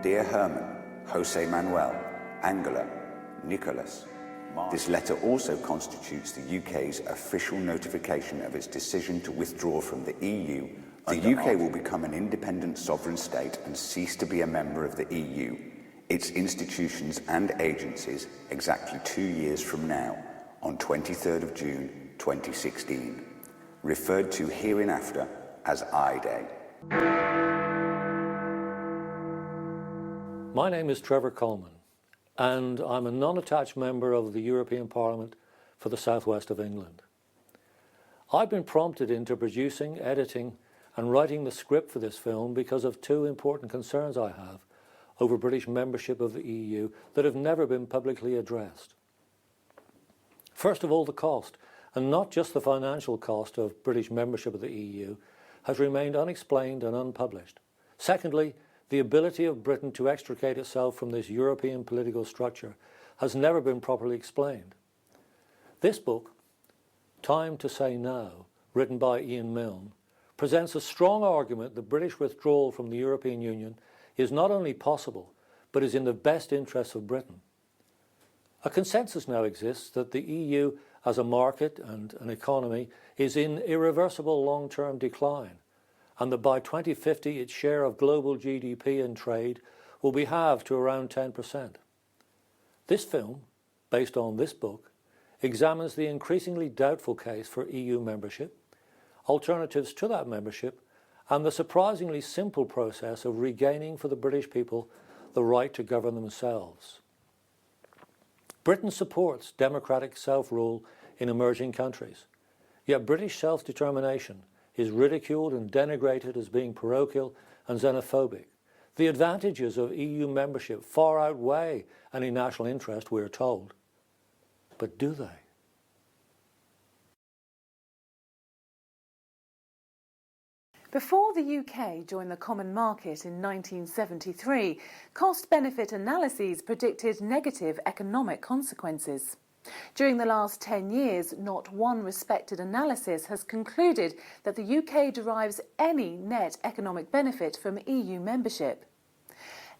Dear Herman, Jose Manuel, Angela, Nicholas, this letter also constitutes the UK's official notification of its decision to withdraw from the EU. The UK will become an independent sovereign state and cease to be a member of the EU, its institutions and agencies exactly 2 years from now, on 23rd of June 2016, referred to hereinafter as I-Day. My name is Trevor Coleman, and I'm a non-attached member of the European Parliament for the southwest of England. I've been prompted into producing, editing and writing the script for this film because of two important concerns I have over British membership of the EU that have never been publicly addressed. First of all, the cost, and not just the financial cost of British membership of the EU, has remained unexplained and unpublished. Secondly, the ability of Britain to extricate itself from this European political structure has never been properly explained. This book, Time to Say No, written by Ian Milne, presents a strong argument that British withdrawal from the European Union is not only possible, but is in the best interests of Britain. A consensus now exists that the EU as a market and an economy is in irreversible long-term decline, and that by 2050 its share of global GDP and trade will be halved to around 10%. This film, based on this book, examines the increasingly doubtful case for EU membership, alternatives to that membership, and the surprisingly simple process of regaining for the British people the right to govern themselves. Britain supports democratic self-rule in emerging countries, yet British self-determination is ridiculed and denigrated as being parochial and xenophobic. The advantages of EU membership far outweigh any national interest, we're told. But do they? Before the UK joined the common market in 1973, cost-benefit analyses predicted negative economic consequences. During the last 10 years, not one respected analysis has concluded that the UK derives any net economic benefit from EU membership.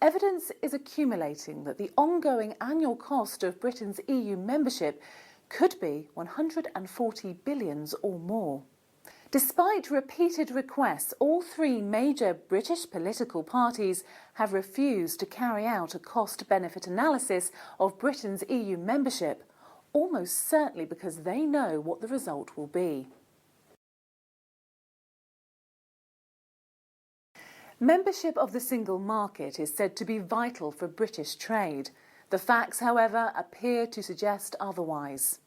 Evidence is accumulating that the ongoing annual cost of Britain's EU membership could be 140 billion or more. Despite repeated requests, all three major British political parties have refused to carry out a cost-benefit analysis of Britain's EU membership, almost certainly because they know what the result will be. Membership of the single market is said to be vital for British trade. The facts, however, appear to suggest otherwise.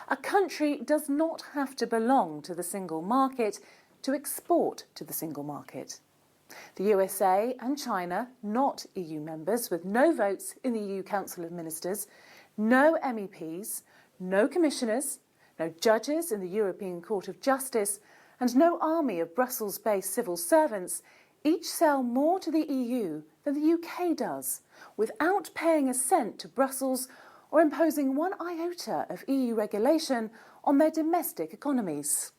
A country does not have to belong to the single market to export to the single market. The USA and China, not EU members, with no votes in the EU Council of Ministers, no MEPs, no commissioners, no judges in the European Court of Justice, and no army of Brussels-based civil servants, each sell more to the EU than the UK does, without paying a cent to Brussels or imposing one iota of EU regulation on their domestic economies.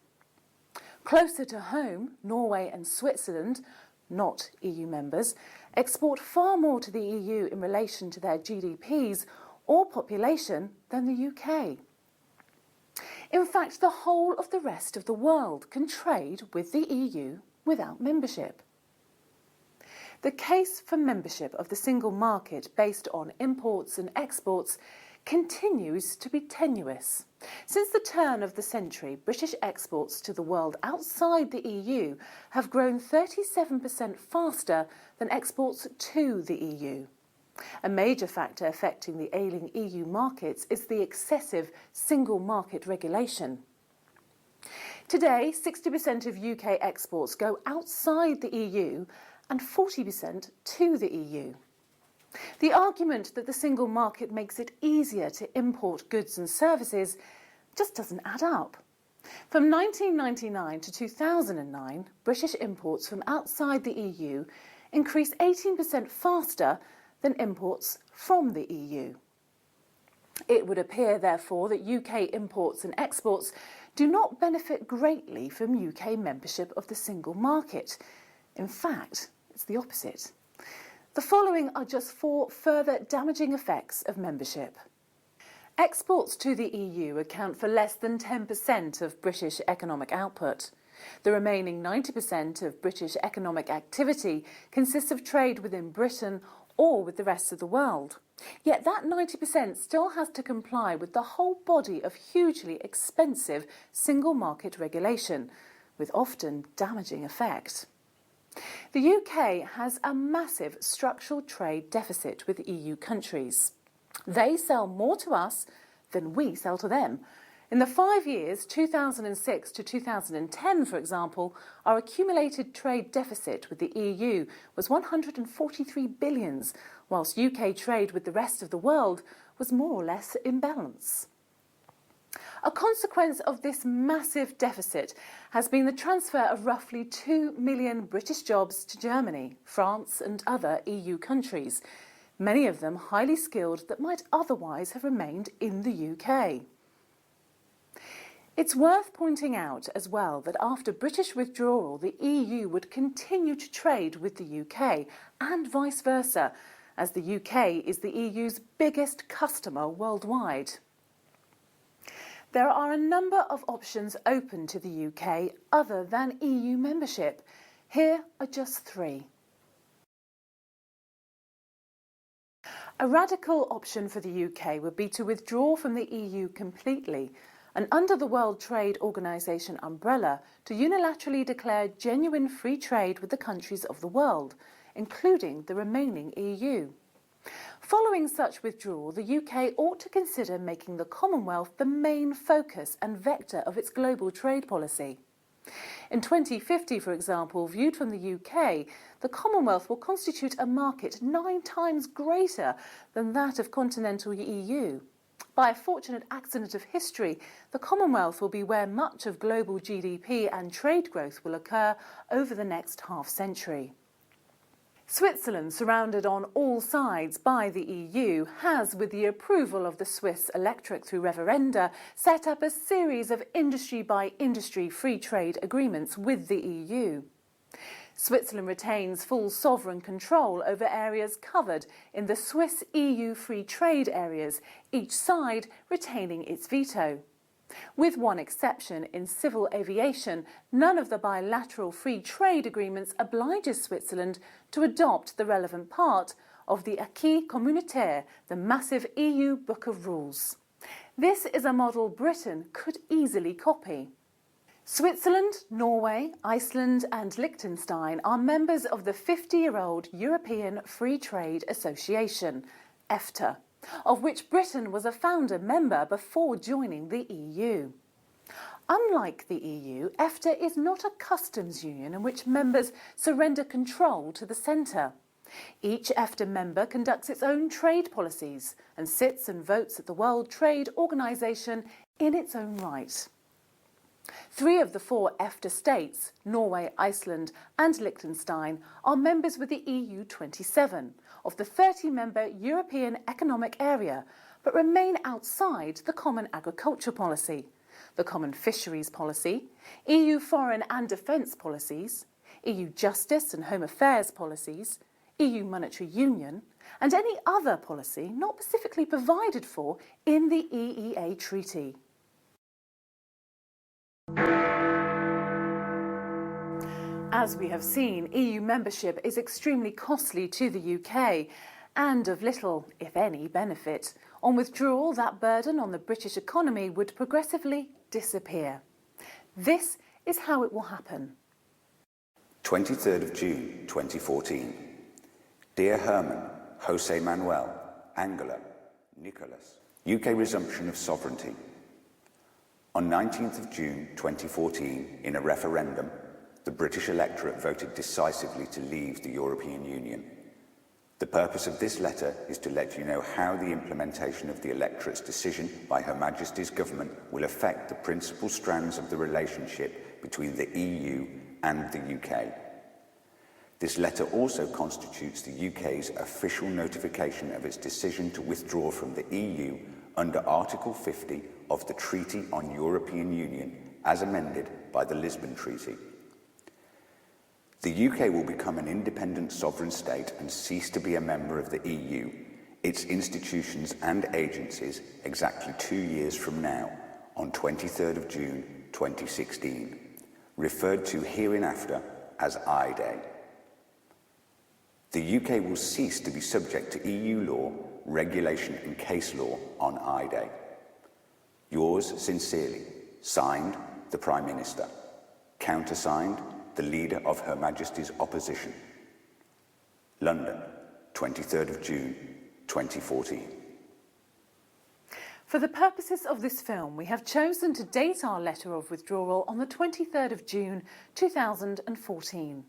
Closer to home, Norway and Switzerland, not EU members, export far more to the EU in relation to their GDPs or population than the UK. In fact, the whole of the rest of the world can trade with the EU without membership. The case for membership of the single market based on imports and exports continues to be tenuous. Since the turn of the century, British exports to the world outside the EU have grown 37% faster than exports to the EU. A major factor affecting the ailing EU markets is the excessive single market regulation. Today, 60% of UK exports go outside the EU and 40% to the EU. The argument that the single market makes it easier to import goods and services just doesn't add up. From 1999 to 2009, British imports from outside the EU increased 18% faster than imports from the EU. It would appear, therefore, that UK imports and exports do not benefit greatly from UK membership of the single market. In fact, it's the opposite. The following are just 4 further damaging effects of membership. Exports to the EU account for less than 10% of British economic output. The remaining 90% of British economic activity consists of trade within Britain or with the rest of the world. Yet that 90% still has to comply with the whole body of hugely expensive single market regulation, with often damaging effect. The UK has a massive structural trade deficit with EU countries. They sell more to us than we sell to them. In the 5 years, 2006 to 2010, for example, our accumulated trade deficit with the EU was 143 billion, whilst UK trade with the rest of the world was more or less in balance. A consequence of this massive deficit has been the transfer of roughly 2 million British jobs to Germany, France and other EU countries, many of them highly skilled that might otherwise have remained in the UK. It's worth pointing out as well that after British withdrawal, the EU would continue to trade with the UK and vice versa, as the UK is the EU's biggest customer worldwide. There are a number of options open to the UK other than EU membership. Here are just 3. A radical option for the UK would be to withdraw from the EU completely and under the World Trade Organization umbrella to unilaterally declare genuine free trade with the countries of the world, including the remaining EU. Following such withdrawal, the UK ought to consider making the Commonwealth the main focus and vector of its global trade policy. In 2050, for example, viewed from the UK, the Commonwealth will constitute a market 9 times greater than that of continental EU. By a fortunate accident of history, the Commonwealth will be where much of global GDP and trade growth will occur over the next half-century. Switzerland, surrounded on all sides by the EU, has, with the approval of the Swiss electorate through referenda, set up a series of industry-by-industry free trade agreements with the EU. Switzerland retains full sovereign control over areas covered in the Swiss-EU free trade areas, each side retaining its veto. With one exception, in civil aviation, none of the bilateral free trade agreements obliges Switzerland to adopt the relevant part of the acquis communautaire, the massive EU Book of Rules. This is a model Britain could easily copy. Switzerland, Norway, Iceland and Liechtenstein are members of the 50-year-old European Free Trade Association, EFTA, of which Britain was a founder member before joining the EU. Unlike the EU, EFTA is not a customs union in which members surrender control to the centre. Each EFTA member conducts its own trade policies and sits and votes at the World Trade Organization in its own right. 3 of the 4 EFTA states, Norway, Iceland and Liechtenstein, are members with the EU 27 of the 30-member European Economic Area, but remain outside the Common Agriculture Policy, the Common Fisheries Policy, EU Foreign and Defence Policies, EU Justice and Home Affairs Policies, EU Monetary Union, and any other policy not specifically provided for in the EEA Treaty. As we have seen, EU membership is extremely costly to the UK and of little, if any, benefit. On withdrawal, that burden on the British economy would progressively disappear. This is how it will happen. 23rd of June 2014. Dear Herman, Jose Manuel, Angela, Nicholas. UK resumption of sovereignty. On 19th of June 2014, in a referendum, the British electorate voted decisively to leave the European Union. The purpose of this letter is to let you know how the implementation of the electorate's decision by Her Majesty's government will affect the principal strands of the relationship between the EU and the UK. This letter also constitutes the UK's official notification of its decision to withdraw from the EU under Article 50 of the Treaty on European Union as amended by the Lisbon Treaty. The UK will become an independent sovereign state and cease to be a member of the EU, its institutions and agencies exactly 2 years from now, on 23rd of June 2016, referred to hereinafter as I-Day. The UK will cease to be subject to EU law, regulation and case law on I-Day. Yours sincerely, signed, the Prime Minister. Countersigned, the Leader of Her Majesty's Opposition. London, 23rd of June, 2014. For the purposes of this film, we have chosen to date our letter of withdrawal on the 23rd of June 2014.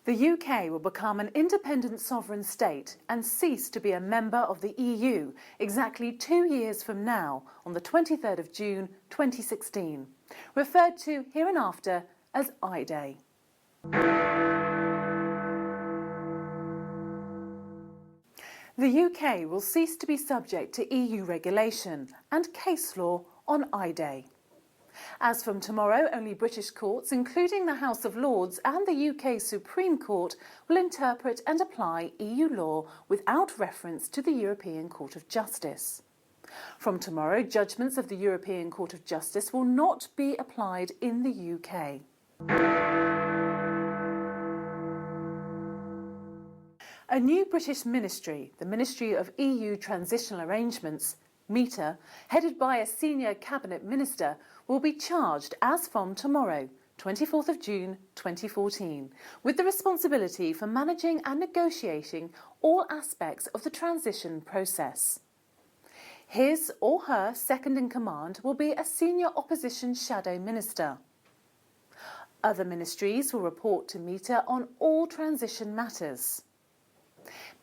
The UK will become an independent sovereign state and cease to be a member of the EU exactly 2 years from now, on the 23rd of June 2016, referred to hereinafter as I-Day. The UK will cease to be subject to EU regulation and case law on I-Day. As from tomorrow, only British courts, including the House of Lords and the UK Supreme Court, will interpret and apply EU law without reference to the European Court of Justice. From tomorrow, judgments of the European Court of Justice will not be applied in the UK. A new British ministry, the Ministry of EU Transitional Arrangements, MITA, headed by a senior cabinet minister, will be charged as from tomorrow, 24th of June 2014, with the responsibility for managing and negotiating all aspects of the transition process. His or her second in command will be a senior opposition shadow minister. Other ministries will report to MITA on all transition matters.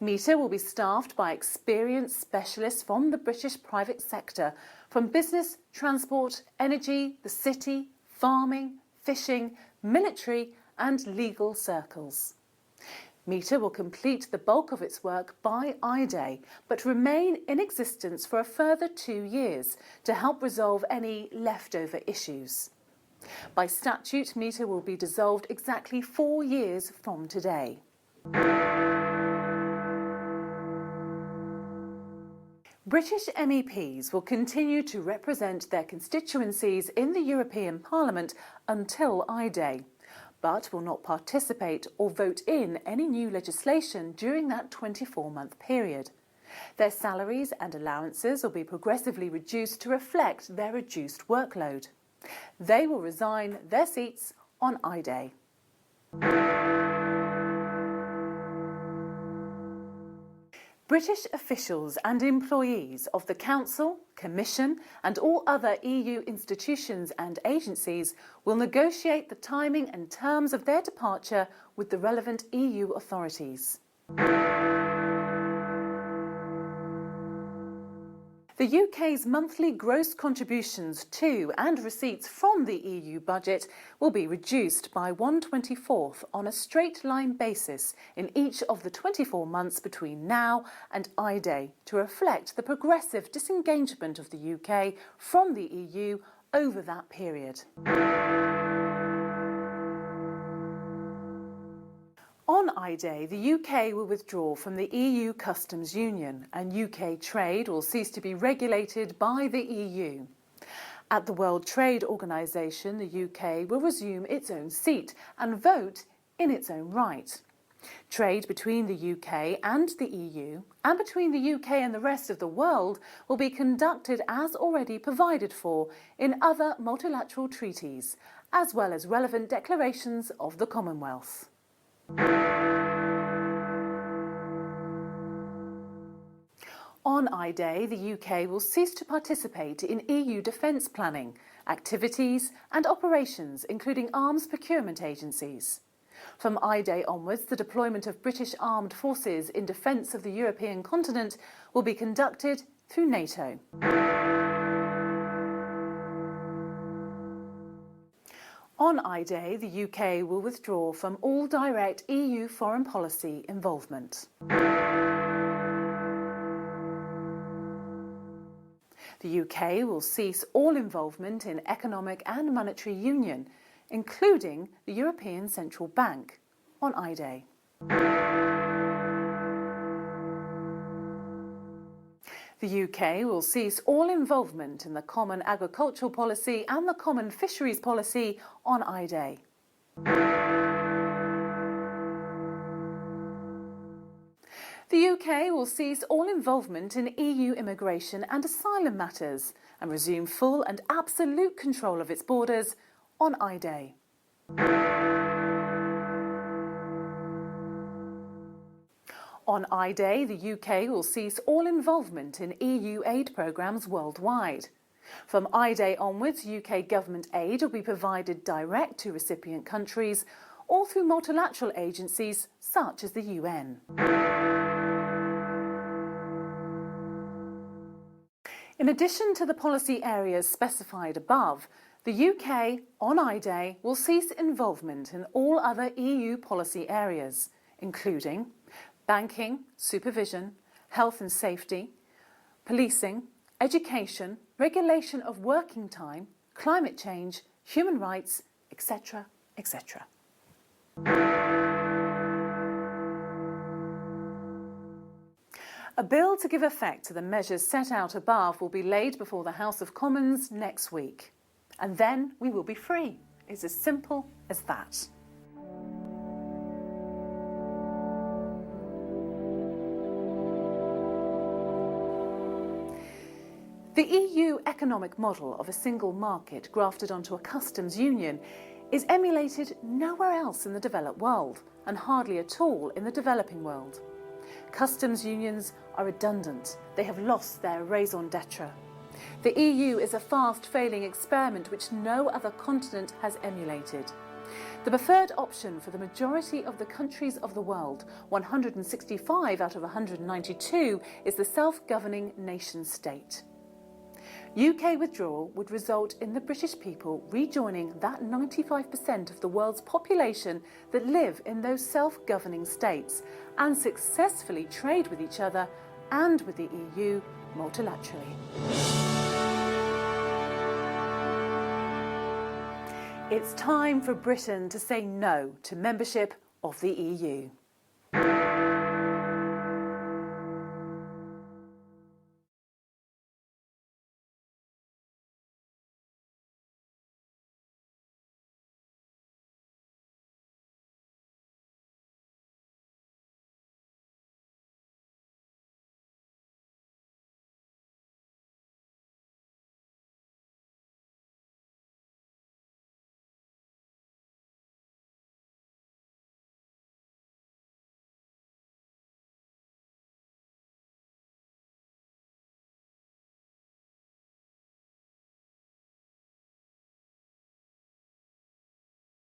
MITA will be staffed by experienced specialists from the British private sector, from business, transport, energy, the city, farming, fishing, military and legal circles. MITA will complete the bulk of its work by I-Day, but remain in existence for a further 2 years to help resolve any leftover issues. By statute, MITA will be dissolved exactly 4 years from today. British MEPs will continue to represent their constituencies in the European Parliament until I-Day, but will not participate or vote in any new legislation during that 24-month period. Their salaries and allowances will be progressively reduced to reflect their reduced workload. They will resign their seats on I-Day. British officials and employees of the Council, Commission and all other EU institutions and agencies will negotiate the timing and terms of their departure with the relevant EU authorities. The UK's monthly gross contributions to and receipts from the EU budget will be reduced by 1/24 on a straight-line basis in each of the 24 months between now and I-Day to reflect the progressive disengagement of the UK from the EU over that period. On I-Day, the UK will withdraw from the EU Customs Union and UK trade will cease to be regulated by the EU. At the World Trade Organization, the UK will resume its own seat and vote in its own right. Trade between the UK and the EU and between the UK and the rest of the world will be conducted as already provided for in other multilateral treaties, as well as relevant declarations of the Commonwealth. On I-Day, the UK will cease to participate in EU defence planning, activities and operations, including arms procurement agencies. From I-Day onwards, the deployment of British armed forces in defence of the European continent will be conducted through NATO. On I-Day, the UK will withdraw from all direct EU foreign policy involvement. The UK will cease all involvement in economic and monetary union, including the European Central Bank, on I-Day. The UK will cease all involvement in the Common Agricultural Policy and the Common Fisheries Policy on I-Day. The UK will cease all involvement in EU immigration and asylum matters and resume full and absolute control of its borders on I-Day. On I-Day, the UK will cease all involvement in EU aid programmes worldwide. From I-Day onwards, UK government aid will be provided direct to recipient countries or through multilateral agencies such as the UN. In addition to the policy areas specified above, the UK, on I-Day, will cease involvement in all other EU policy areas, including banking, supervision, health and safety, policing, education, regulation of working time, climate change, human rights, etc., etc. A bill to give effect to the measures set out above will be laid before the House of Commons next week. And then we will be free. It's as simple as that. The EU economic model of a single market grafted onto a customs union is emulated nowhere else in the developed world, and hardly at all in the developing world. Customs unions are redundant. They have lost their raison d'etre. The EU is a fast-failing experiment which no other continent has emulated. The preferred option for the majority of the countries of the world, 165 out of 192, is the self-governing nation-state. UK withdrawal would result in the British people rejoining that 95% of the world's population that live in those self-governing states and successfully trade with each other and with the EU multilaterally. It's time for Britain to say no to membership of the EU.